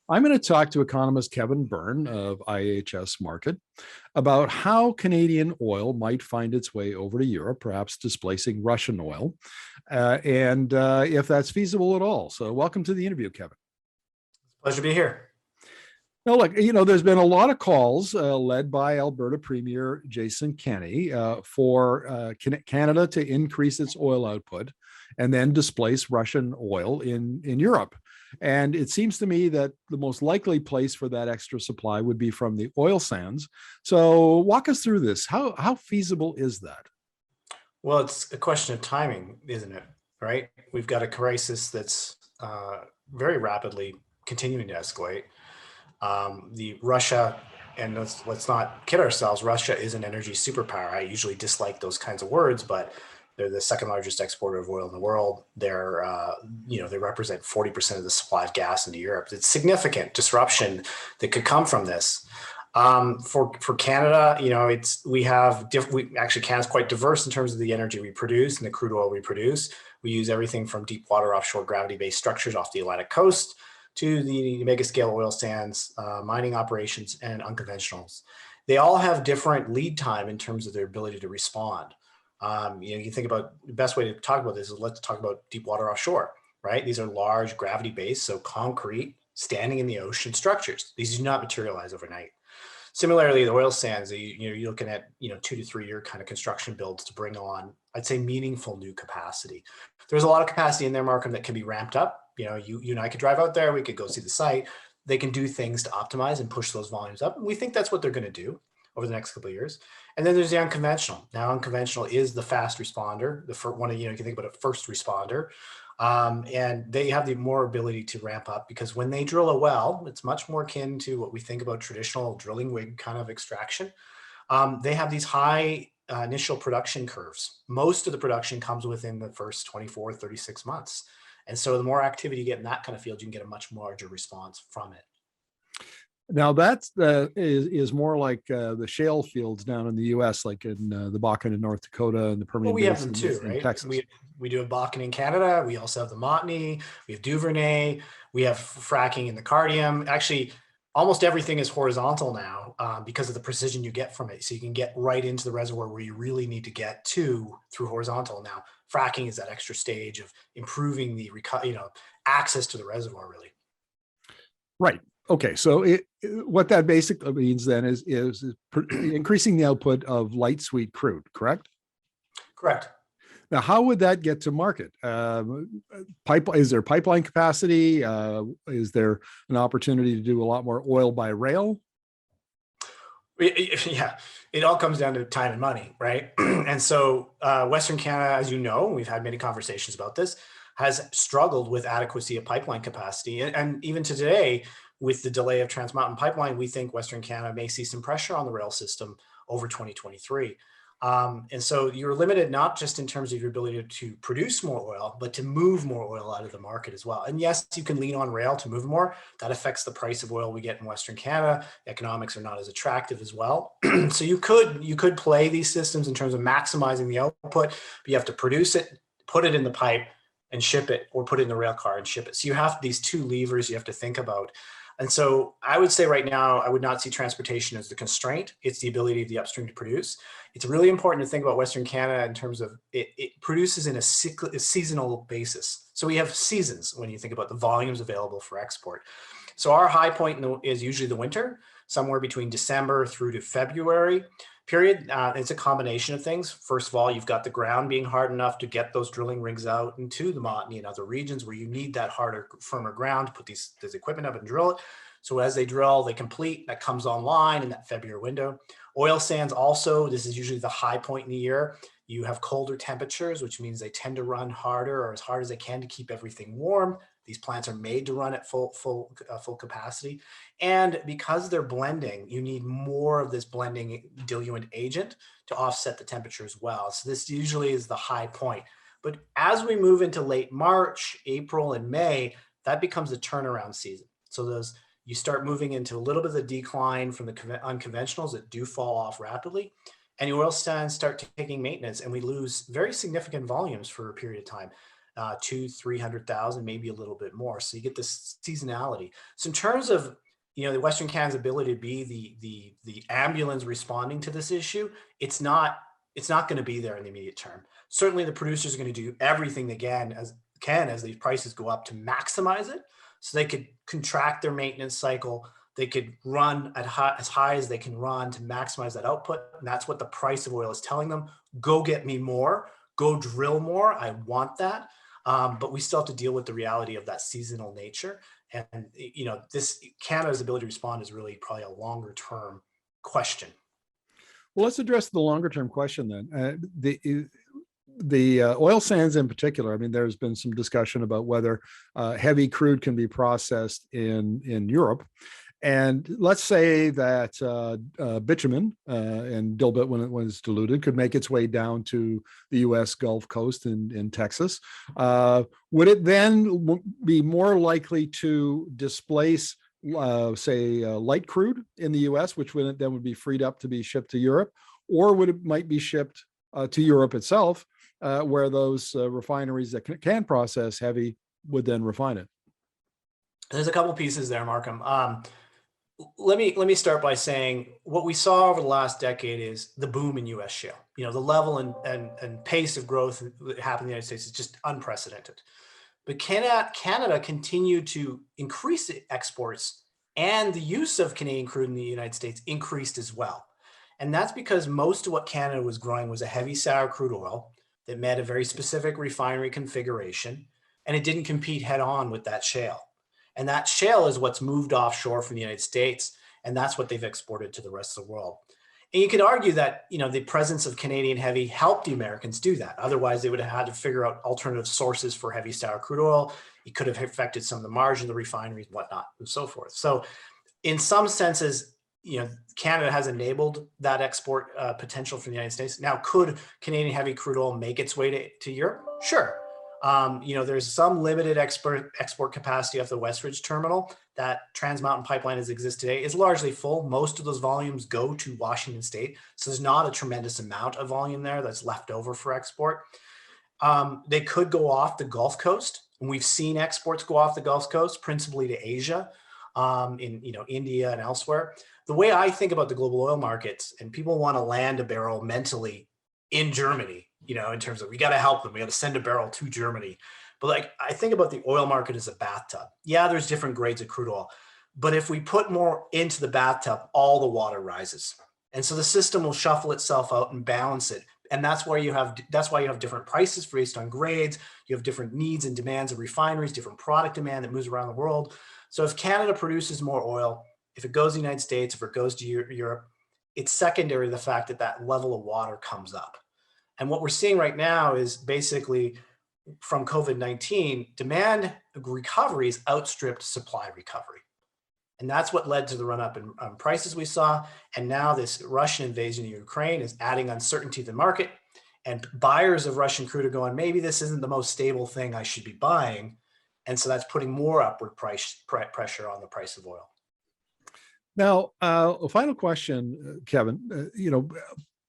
I'm going to talk to economist Kevin Birn of IHS Markit about how Canadian oil might find its way over to Europe, perhaps displacing Russian oil, and if that's feasible at all. So, welcome to the interview, Kevin. Pleasure to be here. Now, look, there's been a lot of calls led by Alberta Premier Jason Kenney for Canada to increase its oil output and then displace Russian oil in Europe. And it seems to me that the most likely place for that extra supply would be from the oil sands. So walk us through this. How feasible is that? Well, it's a question of timing, isn't it? Right? We've got a crisis that's very rapidly continuing to escalate. The Russia, and let's not kid ourselves, Russia is an energy superpower. I usually dislike those kinds of words, but they're the second largest exporter of oil in the world. They represent 40% of the supply of gas into Europe. It's significant disruption that could come from this. For Canada, Canada's quite diverse in terms of the energy we produce and the crude oil we produce. We use everything from deep water offshore gravity-based structures off the Atlantic coast to the mega scale oil sands, mining operations, and unconventionals. They all have different lead time in terms of their ability to respond. You think about the best way to talk about this is let's talk about deep water offshore, right? These are large gravity based, so concrete, standing in the ocean structures. These do not materialize overnight. Similarly, the oil sands, you're looking at 2 to 3 year kind of construction builds to bring on, I'd say, meaningful new capacity. There's a lot of capacity in there, Markham, that can be ramped up. You and I could drive out there. We could go see the site. They can do things to optimize and push those volumes up. And we think that's what they're going to do over the next couple of years. And then there's the unconventional. Now, unconventional is the fast responder, the first one. You can think about a first responder. And they have the more ability to ramp up because when they drill a well, it's much more akin to what we think about traditional drilling rig kind of extraction. They have these high initial production curves. Most of the production comes within the first 24, 36 months. And so the more activity you get in that kind of field, you can get a much larger response from it. Now that is more like the shale fields down in the U.S., like in the Bakken in North Dakota and the Permian Well, we have Basin them too, in right? Texas. We do have Bakken in Canada. We also have the Montney. We have Duvernay. We have fracking in the Cardium. Actually, almost everything is horizontal now because of the precision you get from it. So you can get right into the reservoir where you really need to get to through horizontal. Now, fracking is that extra stage of improving the access to the reservoir, really. Right. Okay. So what that basically means then is increasing the output of light sweet crude, correct? Correct. Now, how would that get to market? Is there pipeline capacity? Is there an opportunity to do a lot more oil by rail? Yeah, it all comes down to time and money, right? And so Western Canada, as you know, we've had many conversations about this, has struggled with adequacy of pipeline capacity. And even to today, with the delay of Trans Mountain Pipeline, we think Western Canada may see some pressure on the rail system over 2023. And so you're limited not just in terms of your ability to produce more oil, but to move more oil out of the market as well. And yes, you can lean on rail to move more. That affects the price of oil we get in Western Canada. The economics are not as attractive as well. So you could play these systems in terms of maximizing the output, but you have to produce it, put it in the pipe and ship it, or put it in the rail car and ship it. So you have these two levers you have to think about. And so I would say right now, I would not see transportation as the constraint. It's the ability of the upstream to produce. It's really important to think about Western Canada in terms of it produces in a seasonal basis. So we have seasons when you think about the volumes available for export. So our high point is usually the winter, somewhere between December through to February period. It's a combination of things. First of all, you've got the ground being hard enough to get those drilling rigs out into the Montney and other regions where you need that harder, firmer ground to put this equipment up and drill it. So as they drill, they complete, that comes online in that February window. Oil sands also, this is usually the high point in the year. You have colder temperatures, which means they tend to run harder or as hard as they can to keep everything warm. These plants are made to run at full capacity. And because they're blending, you need more of this blending diluent agent to offset the temperature as well. So this usually is the high point. But as we move into late March, April, and May, that becomes the turnaround season. So you start moving into a little bit of the decline from the unconventionals that do fall off rapidly. And your oil sands start taking maintenance, and we lose very significant volumes for a period of time. 300,000, maybe a little bit more. So you get this seasonality. So in terms of the Western Canada's ability to be the ambulance responding to this issue, it's not going to be there in the immediate term. Certainly, the producers are going to do everything they can as these prices go up to maximize it, so they could contract their maintenance cycle. They could run at as high as they can run to maximize that output, and that's what the price of oil is telling them. Go get me more. Go drill more. I want that. But we still have to deal with the reality of that seasonal nature. And this Canada's ability to respond is really probably a longer term question. Well, let's address the longer term question then. The oil sands in particular. I mean, there's been some discussion about whether heavy crude can be processed in Europe. And let's say that bitumen and dilbit, when it was diluted, could make its way down to the U.S. Gulf Coast in Texas. Would it then be more likely to displace, say, light crude in the U.S., which then would be freed up to be shipped to Europe, or might be shipped to Europe itself, where those refineries that can process heavy would then refine it? There's a couple pieces there, Markham. Let me start by saying what we saw over the last decade is the boom in U.S. shale. The level and pace of growth that happened in the United States is just unprecedented. But Canada continued to increase exports, and the use of Canadian crude in the United States increased as well. And that's because most of what Canada was growing was a heavy sour crude oil that met a very specific refinery configuration, and it didn't compete head on with that shale. And that shale is what's moved offshore from the United States, and that's what they've exported to the rest of the world. And you could argue that the presence of Canadian heavy helped the Americans do that. Otherwise, they would have had to figure out alternative sources for heavy sour crude oil. It could have affected some of the margin of the refineries, whatnot, and so forth. So in some senses, Canada has enabled that export potential from the United States. Now, could Canadian heavy crude oil make its way to Europe? Sure. There's some limited export capacity off the Westridge terminal. That Trans Mountain pipeline as it exists today is largely full. Most of those volumes go to Washington State. So there's not a tremendous amount of volume there that's left over for export. They could go off the Gulf Coast. And we've seen exports go off the Gulf Coast, principally to Asia, in India and elsewhere. The way I think about the global oil markets, and people want to land a barrel mentally in Germany, in terms of we got to help them, we got to send a barrel to Germany. But I think about the oil market as a bathtub. Yeah, there's different grades of crude oil, but if we put more into the bathtub, all the water rises, and so the system will shuffle itself out and balance it. And that's why you have different prices based on grades. You have different needs and demands of refineries, different product demand that moves around the world. So if Canada produces more oil, if it goes to the United States, if it goes to Europe, it's secondary to the fact that that level of water comes up. And what we're seeing right now is basically from COVID-19, demand recovery has outstripped supply recovery. And that's what led to the run-up in prices we saw. And now this Russian invasion of Ukraine is adding uncertainty to the market. And buyers of Russian crude are going, maybe this isn't the most stable thing I should be buying. And so that's putting more upward pressure on the price of oil. Now, a final question, Kevin.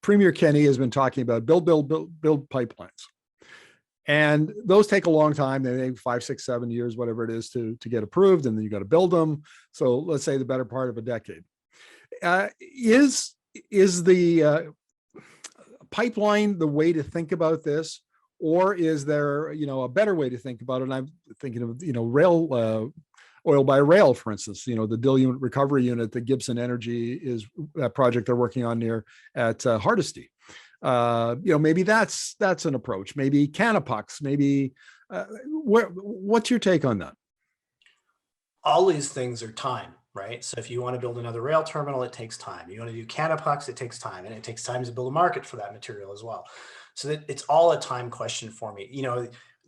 Premier Kenney has been talking about build pipelines. And those take a long time. They take 5, 6, 7 years, whatever it is, to get approved, and then you got to build them. So let's say the better part of a decade. Is the pipeline the way to think about this, or is there a better way to think about it? And I'm thinking of rail. Oil by rail, for instance, the diluent recovery unit that Gibson Energy is that project they're working on near at Hardisty. Maybe that's an approach. Maybe Canapucks. Maybe what's your take on that? All these things are time, right? So if you want to build another rail terminal, it takes time. You want to do Canapucks, it takes time, and it takes time to build a market for that material as well. So that it's all a time question for me.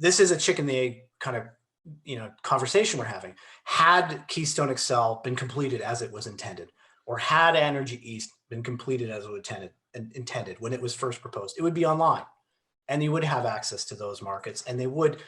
This is a chicken and the egg kind of conversation we're having. Had Keystone XL been completed as it was intended, or had Energy East been completed as it was intended when it was first proposed, it would be online, and you would have access to those markets, and they would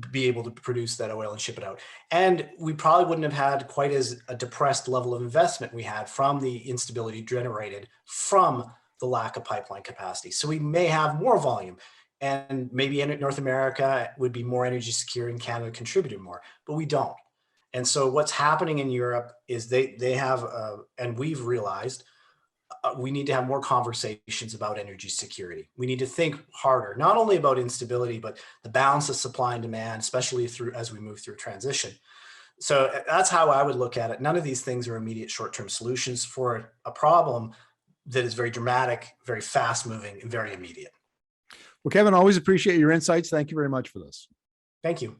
be able to produce that oil and ship it out. And we probably wouldn't have had quite as a depressed level of investment we had from the instability generated from the lack of pipeline capacity. So we may have more volume. and maybe in North America would be more energy secure and Canada contributed more, but we don't. And so what's happening in Europe is they have, and we've realized we need to have more conversations about energy security. We need to think harder, not only about instability, but the balance of supply and demand, especially through as we move through transition. So that's how I would look at it. None of these things are immediate short-term solutions for a problem that is very dramatic, very fast-moving, and very immediate. Well, Kevin, always appreciate your insights. Thank you very much for this. Thank you.